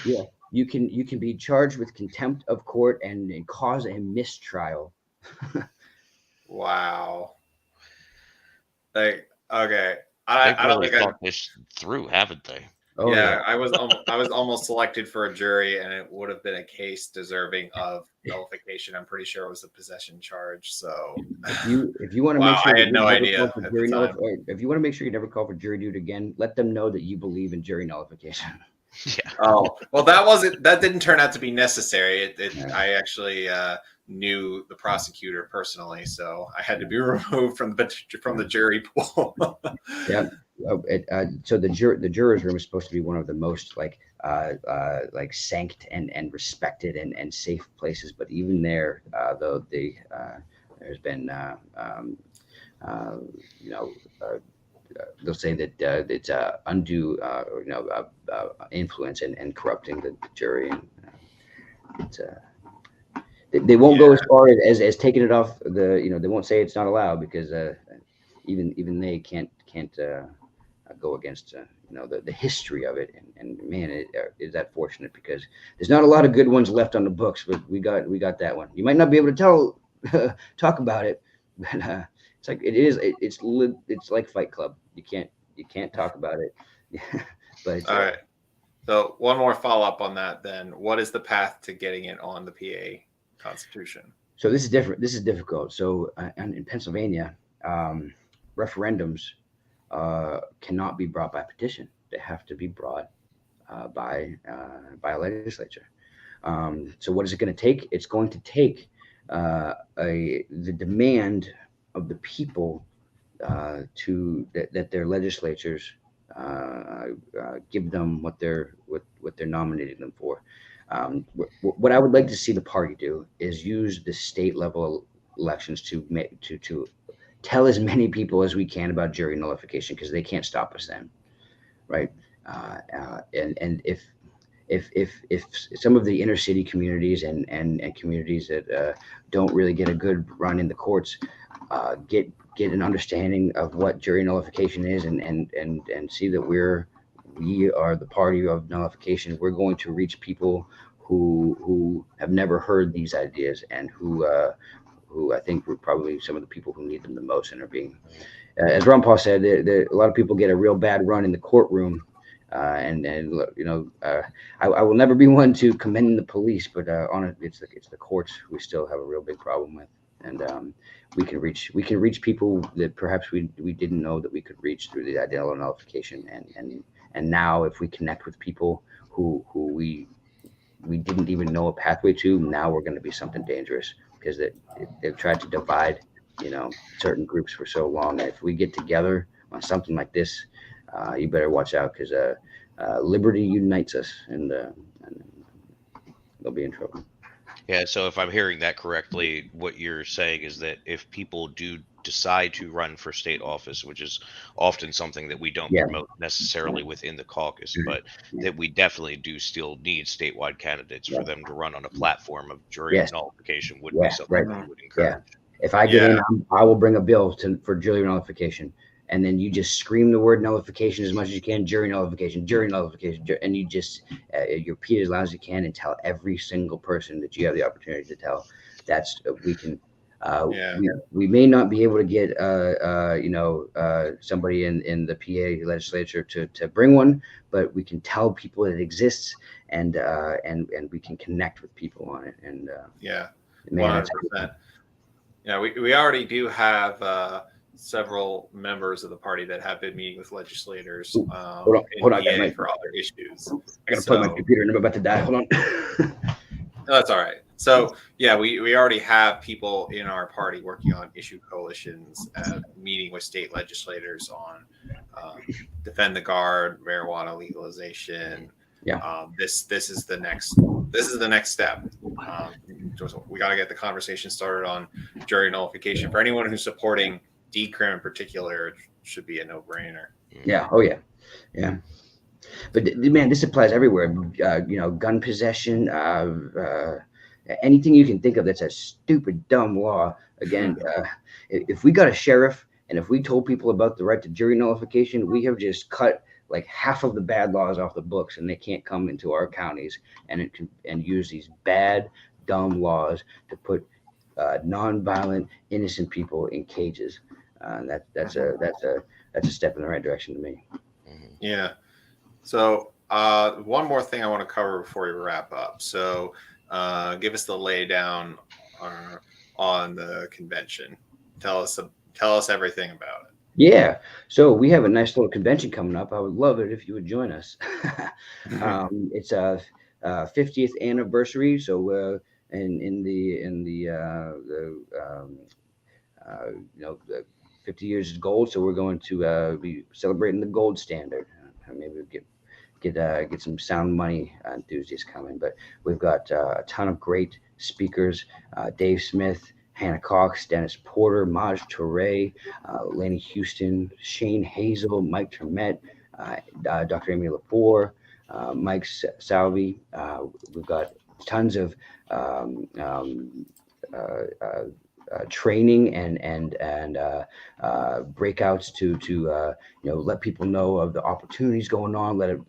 S3: Yeah. You can be charged with contempt of court and cause a mistrial.
S1: Wow. Like, okay,
S2: They've
S1: I don't
S2: really
S1: think I.
S2: thought this through, haven't they?
S3: Oh
S1: Yeah,
S3: yeah.
S1: I was almost selected for a jury, and it would have been a case deserving of nullification. I'm pretty sure it was a possession charge. So,
S3: If you want to make
S1: wow,
S3: sure
S1: I
S3: that
S1: had
S3: you
S1: no
S3: never call
S1: idea
S3: for
S1: at the
S3: jury
S1: time.
S3: nullification, if you want to make sure you never call for jury duty again, let them know that you believe in jury nullification.
S2: Yeah.
S1: Oh, well, that didn't turn out to be necessary.
S3: Yeah.
S1: I actually knew the prosecutor personally, so I had to be removed from the jury pool.
S3: Yeah. So the jurors room is supposed to be one of the most like sanct and respected and safe places, but even there, though there's been uh, you know they'll say that it's undue influence and corrupting the jury, and it's they won't go
S1: Yeah.
S3: as far as taking it off they won't say it's not allowed because even they can't go against the history of it, and man, is that fortunate because there's not a lot of good ones left on the books, but we got that one. You might not be able to talk about it, but it's like it's like Fight Club. You can't talk about it. But
S1: All right. So one more follow up on that. Then, what is the path to getting it on the PA Constitution?
S3: so this is different. This is difficult. So in Pennsylvania, referendums cannot be brought by petition. They have to be brought by a legislature. So what is it going to take? It's going to take the demand of the people that their legislatures give them what they're nominating them for. What I would like to see the party do is use the state level elections to tell as many people as we can about jury nullification because they can't stop us then, right? And if some of the inner city communities and communities that don't really get a good run in the courts get an understanding of what jury nullification is and see that we are the party of nullification, we're going to reach people who have never heard these ideas and who I think were probably some of the people who need them the most and are being, as Ron Paul said, a lot of people get a real bad run in the courtroom. I will never be one to commend the police, but it's the courts we still have a real big problem with, and we can reach people that perhaps we didn't know that we could reach through the identity nullification, and now if we connect with people who we didn't even know a pathway to, now we're going to be something dangerous because they've tried to divide certain groups for so long. And if we get together on something like this, you better watch out because liberty unites us, and they'll be in trouble.
S2: Yeah, so if I'm hearing that correctly, what you're saying is that if people do decide to run for state office, which is often something that we don't
S3: Yeah,
S2: promote necessarily within the caucus, but
S3: yeah,
S2: that we definitely do still need statewide candidates
S3: yeah.
S2: for them to run on a platform of jury
S3: Yes,
S2: nullification would be
S3: yeah,
S2: something
S3: right,
S2: that you would
S3: yeah.
S2: encourage.
S3: If I get
S1: Yeah.
S3: in, I will bring a bill for jury nullification, and then you just scream the word nullification as much as you can, jury nullification, and you just you repeat as loud as you can and tell every single person that you have the opportunity to tell. That's we can.
S1: Yeah.
S3: We may not be able to get somebody in the PA legislature to bring one, but we can tell people it exists, and we can connect with people on it. And
S1: Yeah.
S3: man, that's
S1: 100%. Yeah, we already do have several members of the party that have been meeting with legislators
S3: hold
S1: in
S3: on,
S1: PA
S3: guys.
S1: for other issues.
S3: I gotta plug my computer and I'm about to die. Hold on.
S1: No, that's all right. So yeah, we already have people in our party working on issue coalitions, meeting with state legislators on defend the guard, marijuana legalization.
S3: Yeah.
S1: This is the next step. We got to get the conversation started on jury nullification. For anyone who's supporting decrim in particular, it should be a no-brainer.
S3: Yeah. Oh yeah. Yeah. But man, this applies everywhere. Gun possession, anything you can think of that's a stupid, dumb law. Again, if we got a sheriff and if we told people about the right to jury nullification, we have just cut like half of the bad laws off the books, and they can't come into our counties and use these bad, dumb laws to put non-violent, innocent people in cages. That's a step in the right direction to me.
S2: Mhm.
S1: Yeah. So one more thing I want to cover before we wrap up. So give us the laydown on the convention. Tell us everything about it.
S3: Yeah, so we have a nice little convention coming up. I would love it if you would join us. It's a 50th anniversary, so the 50 years is gold, so we're going to be celebrating the gold standard. Maybe we'll get some sound money enthusiasts coming, but we've got a ton of great speakers: Dave Smith, Hannah Cox, Dennis Porter, Maj Toure, Laney Houston, Shane Hazel, Mike Termet, Dr. Amy Lepore, Mike Salvi. We've got tons of um, uh, uh, training and breakouts to let people know of the opportunities going on. Let it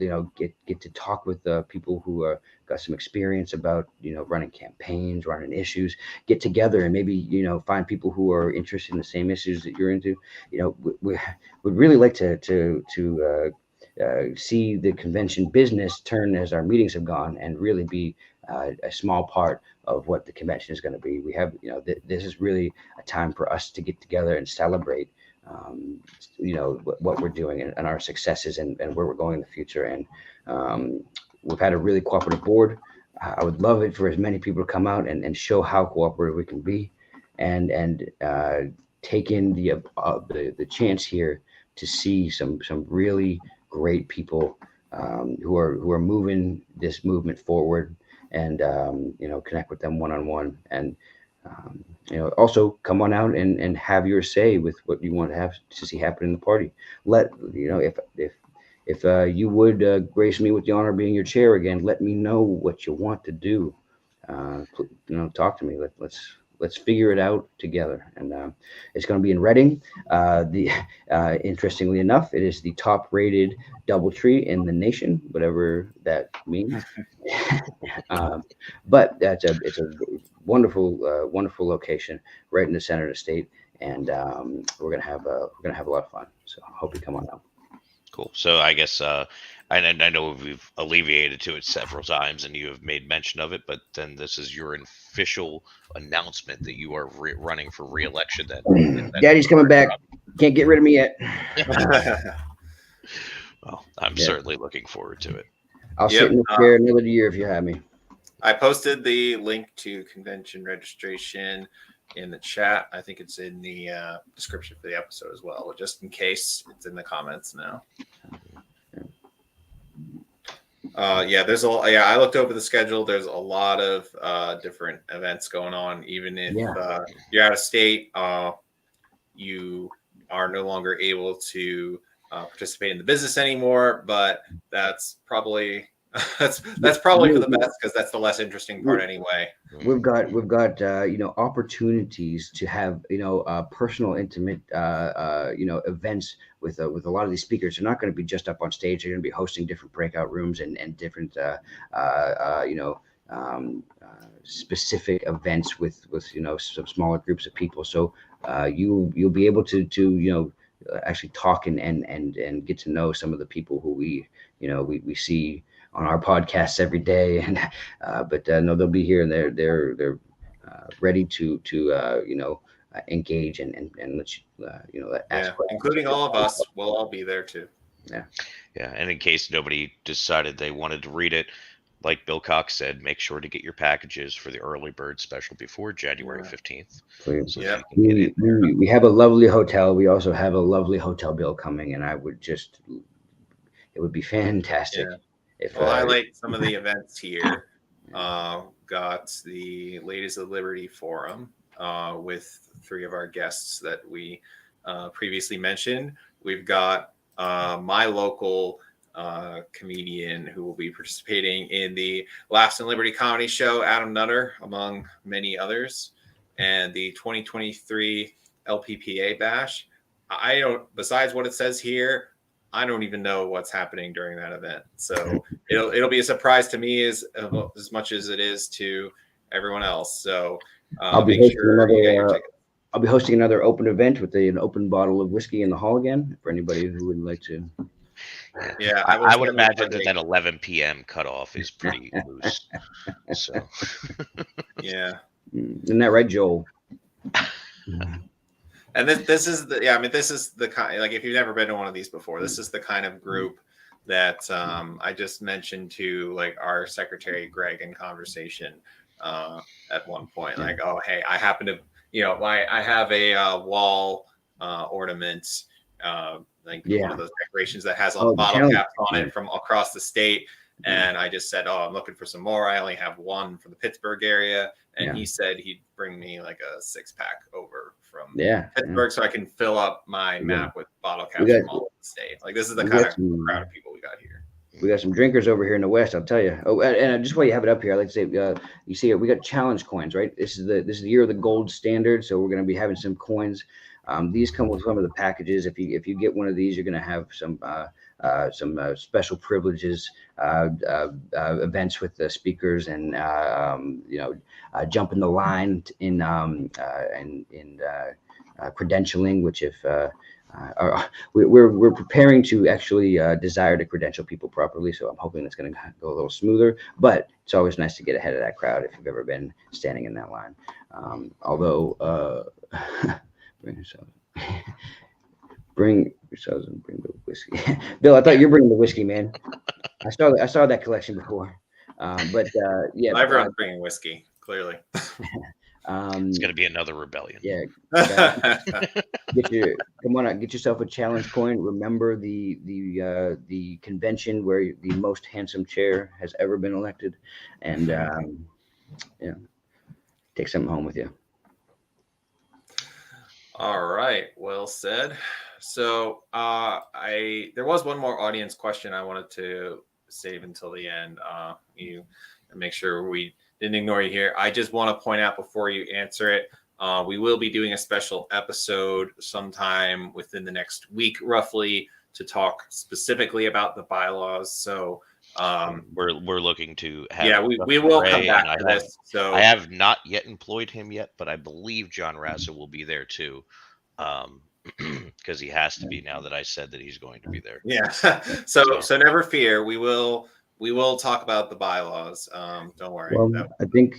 S3: get to talk with people who got some experience about running campaigns, running issues. Get together and maybe find people who are interested in the same issues that you're into. We would really like to see the convention business turn as our meetings have gone and really be a small part of what the convention is going to be. We have, this is really a time for us to get together and celebrate, what we're doing and our successes and where we're going in the future. And we've had a really cooperative board. I would love it for as many people to come out and show how cooperative we can be, and take in the chance here to see some really great people who are moving this movement forward, and connect with them one on one, and also come on out and have your say with what you want to see happen in the party. Let if you would grace me with the honor of being your chair again, let me know what you want to do. Talk to me. Let's figure it out together. And it's going to be in Reading. The Interestingly enough, it is the top rated DoubleTree in the nation, whatever that means. um, but it's a wonderful location right in the center of the state, and we're gonna have a lot of fun. So I hope you come on out.
S2: Cool. So I guess, I know we've alleviated to it several times, and you have made mention of it, but then this is your official announcement that you are running for re-election.
S3: Daddy's coming back. Can't get rid of me yet.
S2: Well, I'm
S3: Yeah.
S2: certainly looking forward to it.
S3: I'll
S1: Yep.
S3: sit in the chair another year if you have me.
S1: I posted the link to convention registration in the chat. I think it's in the description for the episode as well, just in case it's in the comments now. I looked over the schedule. There's a lot of different events going on. Even if you're out of state, you are no longer able to participate in the business anymore. But that's probably that's probably for the best, because that's the less interesting part anyway.
S3: We've got opportunities to have personal, intimate events with a lot of these speakers. They're not going to be just up on stage. They're going to be hosting different breakout rooms and different specific events with some smaller groups of people. So you'll be able to actually talk and get to know some of the people who we see on our podcasts every day, and but no, they'll be here, and they're ready to engage and let ask questions.
S1: Including all of us. We'll all be there too.
S2: Yeah, and in case nobody decided they wanted to read it, like Bill Cox said, make sure to get your packages for the early bird special before January 15th.
S3: Please.
S2: So
S1: Yeah.
S3: We have a lovely hotel. We also have a lovely hotel bill coming, and it would be fantastic.
S1: Yeah.
S3: If
S1: We'll highlight some of the events here. Got the Ladies of Liberty Forum with 3 of our guests that we previously mentioned. We've got my local comedian who will be participating in the Laughs and Liberty comedy show, Adam Nutter, among many others, and the 2023 LPPA bash. I don't, besides what it says here, I don't even know what's happening during that event. So it'll be a surprise to me as much as it is to everyone else. So
S3: I'll be
S1: make
S3: hosting
S1: sure you get your
S3: another.
S1: tickets.
S3: I'll be hosting another open event with an open bottle of whiskey in the hall again for anybody who would like to.
S1: Yeah,
S2: I would imagine that 11 p.m. cutoff is pretty loose. So
S1: yeah.
S3: Isn't that right, Joel?
S1: And this is the, yeah, I mean, this is the kind, like, if you've never been to one of these before, this is the kind of group that I just mentioned to, like, our secretary Greg in conversation at one point, like, oh, hey, I happen to, I have a wall ornament, one of those decorations that has all the bottle caps on it from across the state. And I just said, oh, I'm looking for some more. I only have one from the Pittsburgh area. And he said he'd bring me like a 6-pack over from Pittsburgh so I can fill up my map with bottle caps from all over the state. Like, this is the kind of crowd of people we got here.
S3: We got some drinkers over here in the West, I'll tell you. Oh, and just while you have it up here, I'd like to say, you see, we got challenge coins, right? This is the year of the gold standard, so we're going to be having some coins. These come with some of the packages. If you get one of these, you're going to have some special privileges, events with the speakers, and jump in the line in credentialing, which if we're preparing to actually desire to credential people properly, so I'm hoping it's going to go a little smoother. But it's always nice to get ahead of that crowd if you've ever been standing in that line. Although bring yourselves and bring the whiskey. Bill, I thought you were bringing the whiskey, man. I saw that collection before.
S1: Everyone's bringing whiskey, clearly.
S2: It's going to be another rebellion.
S3: Yeah. Come on out, get yourself a challenge coin. Remember the convention where the most handsome chair has ever been elected, and take something home with you.
S1: All right, well said. So there was one more audience question I wanted to save until the end. You make sure we didn't ignore you here. I just want to point out before you answer it, we will be doing a special episode sometime within the next week, roughly, to talk specifically about the bylaws. So
S2: we're looking to have.
S1: Yeah, we will come back to this. So
S2: I have not yet employed him yet, but I believe John Razza will be there too, because he has to be now that I said that he's going to be there.
S1: Yeah. So never fear. We will talk about the bylaws. Don't worry.
S3: Well, I think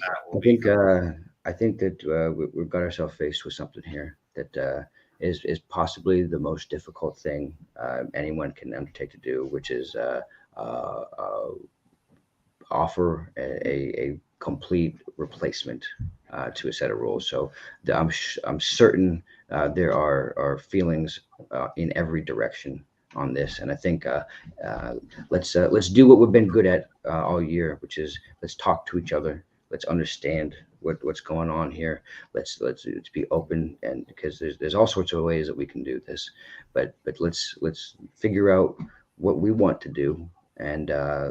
S3: that we've got ourselves faced with something here that is possibly the most difficult thing anyone can undertake to do, which is offer a complete replacement to a set of rules. So I'm certain there are feelings in every direction on this, and I think let's do what we've been good at all year, which is let's talk to each other, let's understand what's going on here, let's be open, and because there's all sorts of ways that we can do this, but let's figure out what we want to do, and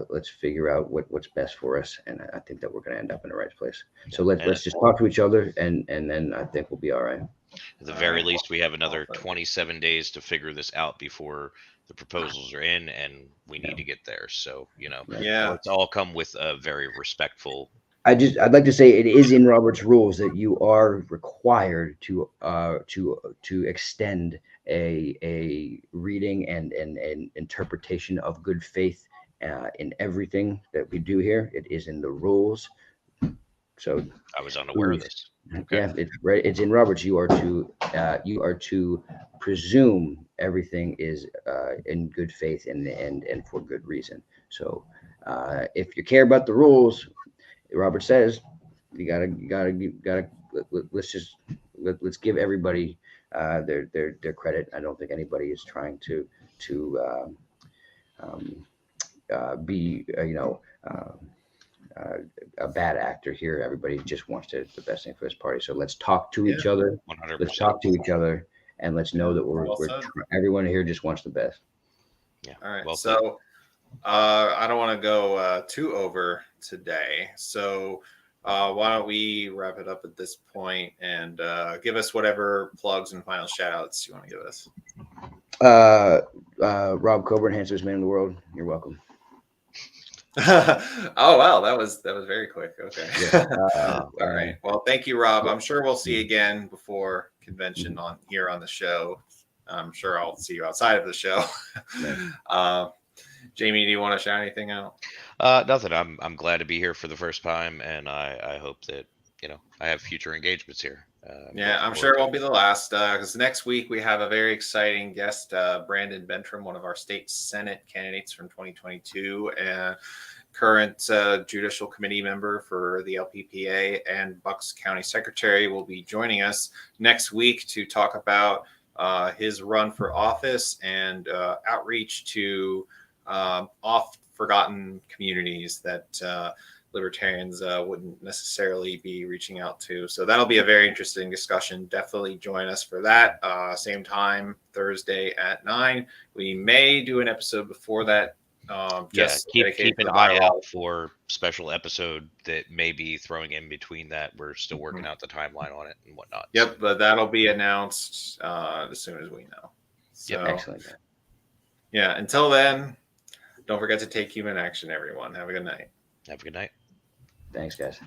S3: let's figure out what's best for us, and I think that we're going to end up in the right place. So let's just talk to each other, and then I think we'll be all right.
S2: At the very least, we have another 27 days to figure this out before the proposals are in, and we need to get there. So, let's all come with a very respectful.
S3: I'd like to say it is in Robert's rules that you are required to extend a reading and interpretation of good faith in everything that we do here. It is in the rules. So
S2: I was unaware of this. Okay.
S3: Yeah, it's right. It's in Roberts. You are to presume everything is in good faith and for good reason. So if you care about the rules, Robert says you gotta let's give everybody their credit. I don't think anybody is trying to be a bad actor here. Everybody just wants the best thing for this party. So let's talk to each other.
S2: 100%.
S3: Let's talk to each other, and let's know that everyone here just wants the best.
S2: Yeah.
S1: All right.
S2: Well,
S1: so I don't want to go too over today. So why don't we wrap it up at this point and give us whatever plugs and final shout outs you want to give us.
S3: Rob Cowburn, handsomest man in the world. You're welcome.
S1: Oh wow, that was very quick. Okay.
S3: Yeah.
S1: All right. Well, thank you, Rob. I'm sure we'll see you
S3: Mhm.
S1: again before convention on here on the show. I'm sure I'll see you outside of the show. Jamie, do you want to shout anything out?
S2: Nothing. I'm glad to be here for the first time, and I hope that I have future engagements here.
S1: Yeah, I'm sure it won't be the last because next week we have a very exciting guest, Brandon Bentram, one of our state Senate candidates from 2022 and current judicial committee member for the LPPA and Bucks County Secretary, will be joining us next week to talk about his run for office and outreach to oft forgotten communities that libertarians wouldn't necessarily be reaching out to. So that'll be a very interesting discussion. Definitely join us for that. Same time, Thursday at 9. We may do an episode before that. Just
S2: keep an eye out for special episode that may be throwing in between that. We're still working out the timeline on it and whatnot.
S1: Yep, so. But that'll be announced as soon as we know. So,
S3: yep. Excellent.
S1: Yeah, until then, don't forget to take human action, everyone. Have a good night.
S2: Have a good night.
S3: Thanks, guys.